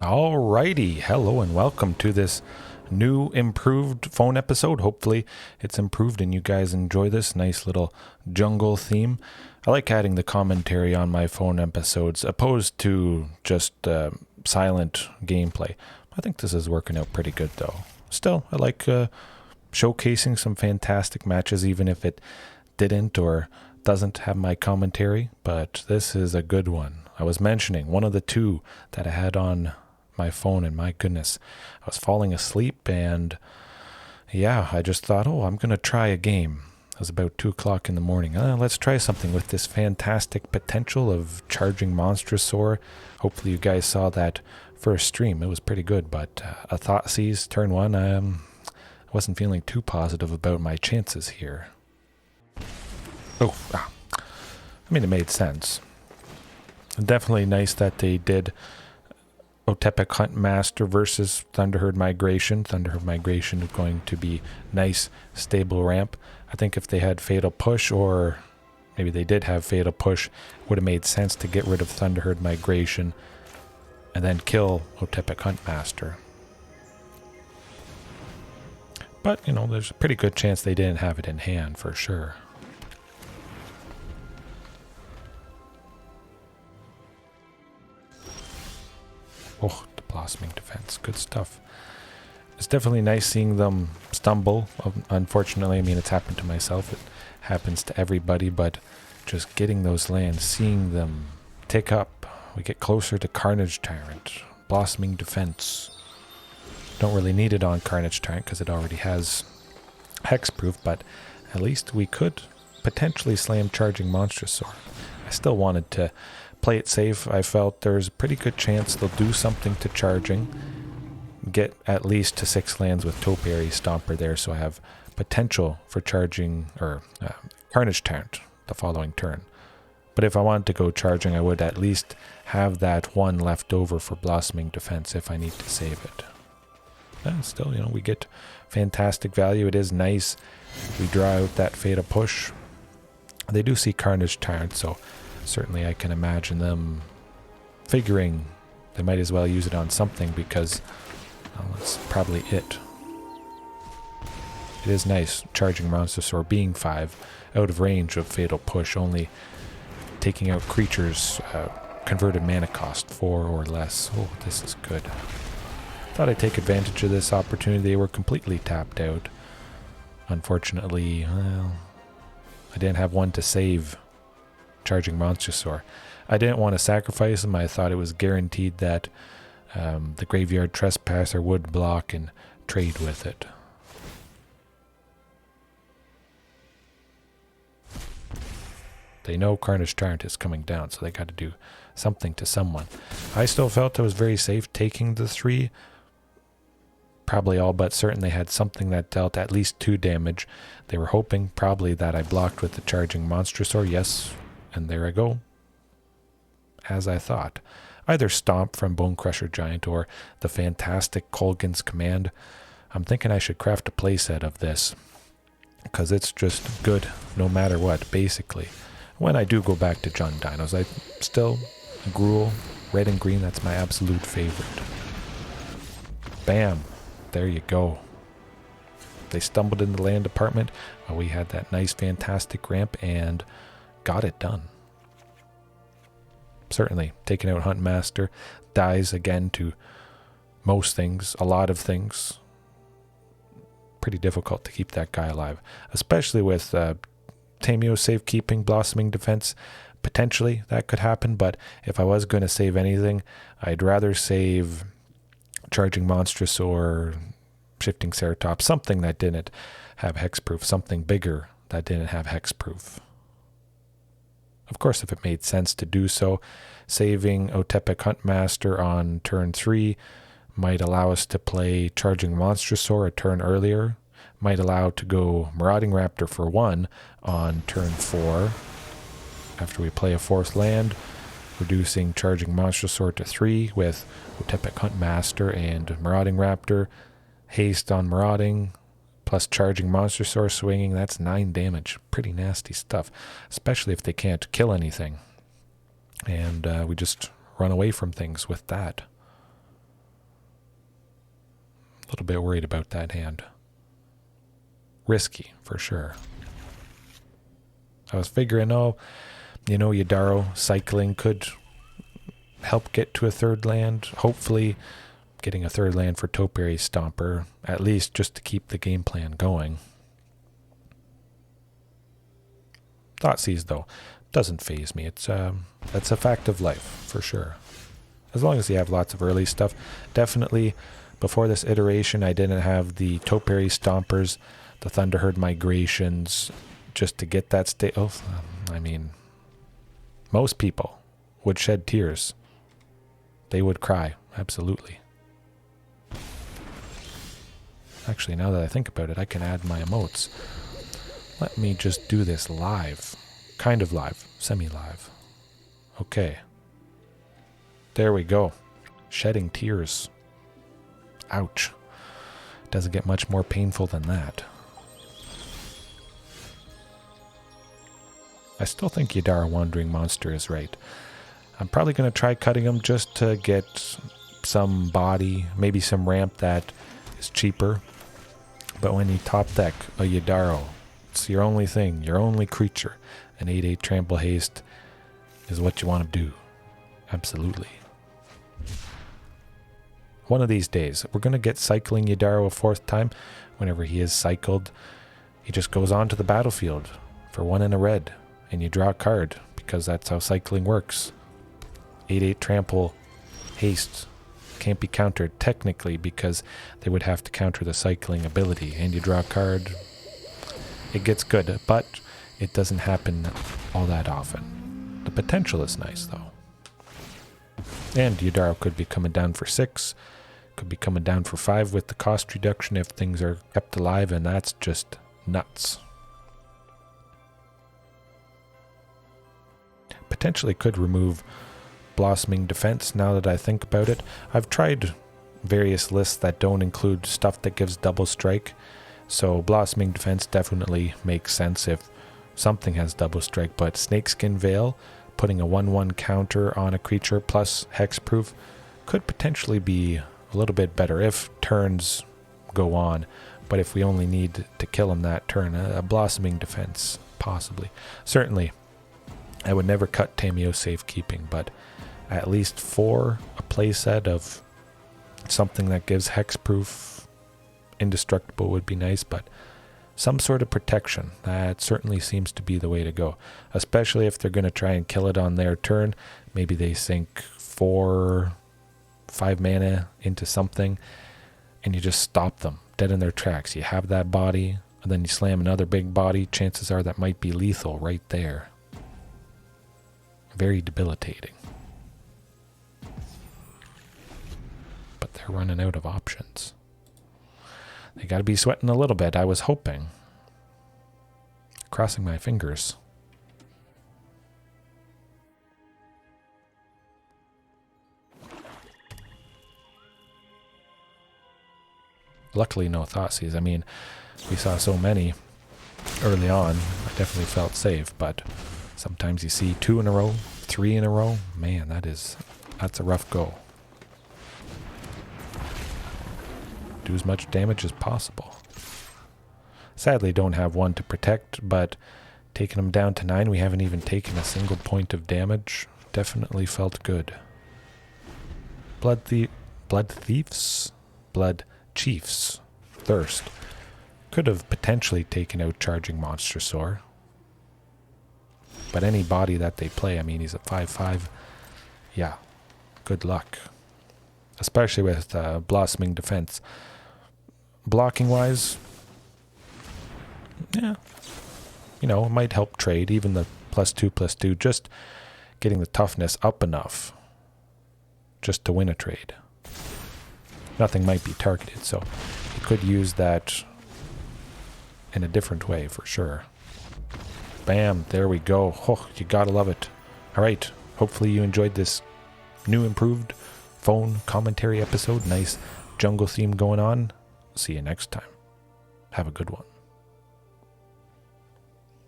Alrighty, hello and welcome to this new improved phone episode. Hopefully it's improved and you guys enjoy this nice little jungle theme. I like adding the commentary on my phone episodes opposed to just silent gameplay. I think this is working out pretty good though. Still, I like showcasing some fantastic matches even if it didn't or doesn't have my commentary, but this is a good one. I was mentioning one of the two that I had on my phone, and my goodness, I was falling asleep, and yeah, I just thought, I'm going to try a game. It was about 2 o'clock in the morning. Let's try something with this fantastic potential of Charging Monstrosaur. Hopefully you guys saw that first stream. It was pretty good, but a Thoughtseize turn one, I wasn't feeling too positive about my chances here. I mean, it made sense. Definitely nice that they did Otepec Huntmaster versus Thunderherd Migration. Thunderherd Migration is going to be nice, stable ramp. I think if they had Fatal Push, or maybe they did have Fatal Push, it would have made sense to get rid of Thunderherd Migration and then kill Otepec Huntmaster. But, there's a pretty good chance they didn't have it in hand for sure. Oh, the Blossoming Defense. Good stuff. It's definitely nice seeing them stumble. Unfortunately, I mean, it's happened to myself. It happens to everybody, but just getting those lands, seeing them tick up. We get closer to Carnage Tyrant. Blossoming Defense. Don't really need it on Carnage Tyrant because it already has hexproof, but at least we could potentially slam Charging Monstrosaur. I still wanted to play it safe. I felt there's a pretty good chance they'll do something to Charging, get at least to 6 lands with Topiary Stomper there, so I have potential for Charging or Carnage Tyrant the following turn. But if I wanted to go Charging, I would at least have that one left over for Blossoming Defense if I need to save it. And still, we get fantastic value. It is nice. We draw out that Fatal Push. They do see Carnage Tyrant, so certainly I can imagine them figuring they might as well use it on something because that's probably it. It is nice Charging Monstrosaur being 5 out of range of Fatal Push, only taking out creatures converted mana cost 4 or less. Oh, this is good. Thought I'd take advantage of this opportunity. They were completely tapped out. Unfortunately, I didn't have one to save Charging Monstrosaur. I didn't want to sacrifice him. I thought it was guaranteed that the Graveyard Trespasser would block and trade with it. They know Carnage Tyrant is coming down, so they got to do something to someone. I still felt I was very safe taking the 3. Probably all but certain they had something that dealt at least 2 damage. They were hoping probably that I blocked with the Charging Monstrosaur. Yes, and there I go. As I thought. Either Stomp from Bone Crusher Giant or the fantastic Kolgan's Command. I'm thinking I should craft a playset of this, because it's just good no matter what, basically. When I do go back to Jund Dinos, I still, Gruul, red and green, that's my absolute favorite. Bam. There you go. They stumbled in the land department. We had that nice, fantastic ramp and got it done. Certainly, taking out Huntmaster dies again to most things, a lot of things. Pretty difficult to keep that guy alive, especially with Tamiyo Safekeeping, Blossoming Defense. Potentially, that could happen, but if I was going to save anything, I'd rather save Charging Monstrosaur, Shifting Ceratops, something that didn't have hexproof, something bigger that didn't have hexproof. Of course, if it made sense to do so, saving Otepec Huntmaster on turn 3 might allow us to play Charging Monstrosaur a turn earlier, might allow to go Marauding Raptor for 1 on turn 4 after we play a 4th land, reducing Charging Monstrosaur to 3 with Otepec Huntmaster and Marauding Raptor, haste on Marauding, plus Charging Monstrosaur swinging. That's 9 damage. Pretty nasty stuff, especially if they can't kill anything. And we just run away from things with that. A little bit worried about that hand. Risky, for sure. I was figuring, oh, you know, Yidaro cycling could help get to a third land. Hopefully getting a third land for Topiary Stomper, at least just to keep the game plan going. Thoughtseize, though, doesn't faze me. That's a fact of life, for sure. As long as you have lots of early stuff. Definitely, before this iteration, I didn't have the Topiary Stompers, the Thunderherd Migrations, just to get that state. Oh, I mean, most people would shed tears. They would cry, absolutely. Actually, now that I think about it, I can add my emotes. Let me just do this live. Kind of live. Semi-live. Okay. There we go. Shedding tears. Ouch. Doesn't get much more painful than that. I still think Yidaro Wandering Monster is right. I'm probably going to try cutting him just to get some body, maybe some ramp that is cheaper. But when you top deck a Yidaro, it's your only thing, your only creature. An 8/8 Trample Haste is what you want to do. Absolutely. One of these days, we're going to get cycling Yidaro a fourth time. Whenever he is cycled, he just goes on to the battlefield for 1 and a red. And you draw a card, because that's how cycling works. 8/8 Trample Haste can't be countered technically, because they would have to counter the cycling ability. And you draw a card. It gets good, but it doesn't happen all that often. The potential is nice, though. And Yidaro could be coming down for 6, could be coming down for 5 with the cost reduction if things are kept alive, and that's just nuts. Potentially could remove Blossoming Defense now that I think about it. I've tried various lists that don't include stuff that gives double strike, so Blossoming Defense definitely makes sense if something has double strike, but Snakeskin Veil, putting a 1/1 counter on a creature plus hexproof, could potentially be a little bit better if turns go on, but if we only need to kill him that turn, a Blossoming Defense, possibly. Certainly, I would never cut Tamiyo Safekeeping, but at least for a playset of something that gives hexproof, indestructible would be nice, but some sort of protection, that certainly seems to be the way to go. Especially if they're going to try and kill it on their turn. Maybe they sink 4, 5 mana into something, and you just stop them dead in their tracks. You have that body, and then you slam another big body. Chances are that might be lethal right there. Very debilitating. But they're running out of options. They got to be sweating a little bit, I was hoping. Crossing my fingers. Luckily, no Thoughtseize. I mean, we saw so many early on. I definitely felt safe, but sometimes you see 2 in a row, 3 in a row. Man, that's a rough go. Do as much damage as possible. Sadly, don't have one to protect, but taking them down to 9, we haven't even taken a single point of damage. Definitely felt good. Blood Thieves? Blood Chiefs. Thirst. Could have potentially taken out Charging Monstrosaur. But any body that they play, I mean, he's a 5/5. Yeah, good luck. Especially with Blossoming Defense. Blocking-wise, yeah, you know, it might help trade, even the +2/+2, just getting the toughness up enough just to win a trade. Nothing might be targeted, so you could use that in a different way for sure. Bam, there we go. Oh, you gotta love it. All right, hopefully you enjoyed this new improved phone commentary episode. Nice jungle theme going on. See you next time. Have a good one.